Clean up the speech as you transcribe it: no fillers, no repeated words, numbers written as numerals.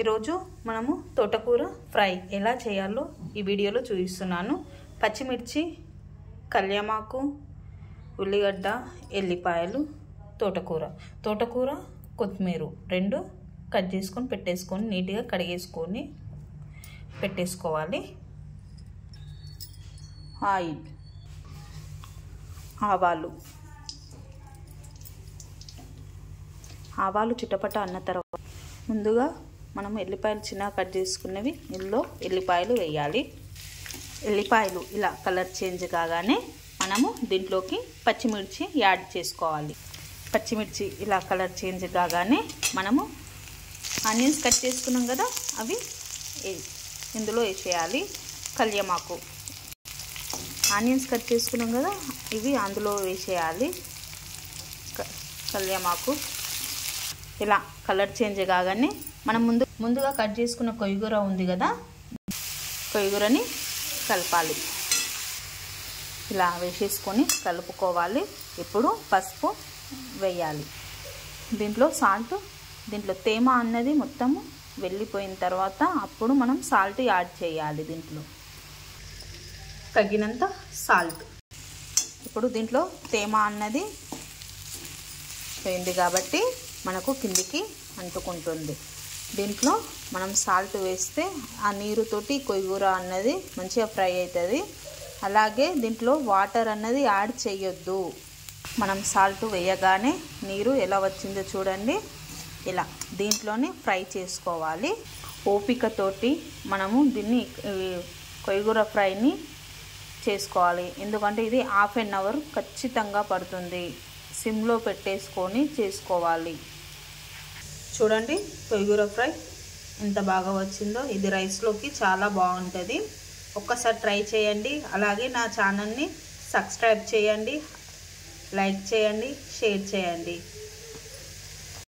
ఈరోజు మనము తోటకూర ఫ్రై ఎలా చేయాలో ఈ వీడియోలో చూపిస్తున్నాను. పచ్చిమిర్చి, కళ్యామాకు, ఉల్లిగడ్డ, ఎల్లిపాయలు, తోటకూర, కొత్తిమీర రెండు కట్ చేసుకొని పెట్టేసుకొని నీట్గా కడిగేసుకొని పెట్టేసుకోవాలి. ఆయిల్, ఆవాలు చిటపట అన్న తర్వాత ముందుగా మనం ఎల్లిపాయలు చిన్నగా కట్ చేసుకున్నవి ఇందులో ఎల్లిపాయలు వేయాలి. ఎల్లిపాయలు ఇలా కలర్ చేంజ్ కాగానే మనము దీంట్లోకి పచ్చిమిర్చి యాడ్ చేసుకోవాలి. పచ్చిమిర్చి ఇలా కలర్ చేంజ్ కాగానే మనము ఆనియన్స్ కట్ చేసుకున్నాం కదా, అవి ఇందులో వేసేయాలి. కళ్యామాకు, ఆనియన్స్ కట్ చేసుకున్నాం కదా, ఇవి అందులో వేసేయాలి. కళ్యామాకు ఇలా కలర్ చేంజ్ కాగానే మనం ముందుగా కట్ చేసుకున్న కొయ్యూర ఉంది కదా, కొయ్యూరని కలపాలి. ఇలా వేసేసుకొని కలుపుకోవాలి. ఇప్పుడు పసుపు వేయాలి. దీంట్లో సాల్ట్, దీంట్లో తేమ అన్నది మొత్తము వెళ్ళిపోయిన తర్వాత అప్పుడు మనం సాల్ట్ యాడ్ చేయాలి. దీంట్లో తగినంత సాల్ట్. ఇప్పుడు దీంట్లో తేమ అన్నది పోయింది కాబట్టి మనకు కిందికి అంటుకుంటుంది. దీంట్లో మనం సాల్ట్ వేస్తే ఆ నీరుతోటి కొయ్యూర అన్నది మంచిగా ఫ్రై అవుతుంది. అలాగే దీంట్లో వాటర్ అన్నది యాడ్ చేయొద్దు. మనం సాల్ట్ వేయగానే నీరు ఎలా వచ్చిందో చూడండి. ఇలా దీంట్లోనే ఫ్రై చేసుకోవాలి. ఓపికతోటి మనము దీన్ని కొయ్యూర ఫ్రైని చేసుకోవాలి. ఎందుకంటే ఇది హాఫ్ అన్ అవర్ ఖచ్చితంగా పడుతుంది. సిమ్లో పెట్టేసుకొని చేసుకోవాలి. చూడండి కొయ్యూర ఫ్రై ఎంత బాగా వచ్చిందో. ఇది రైస్లోకి చాలా బాగుంటుంది. ఒక్కసారి ట్రై చేయండి. అలాగే నా ఛానల్ని సబ్స్క్రైబ్ చేయండి, లైక్ చేయండి, షేర్ చేయండి.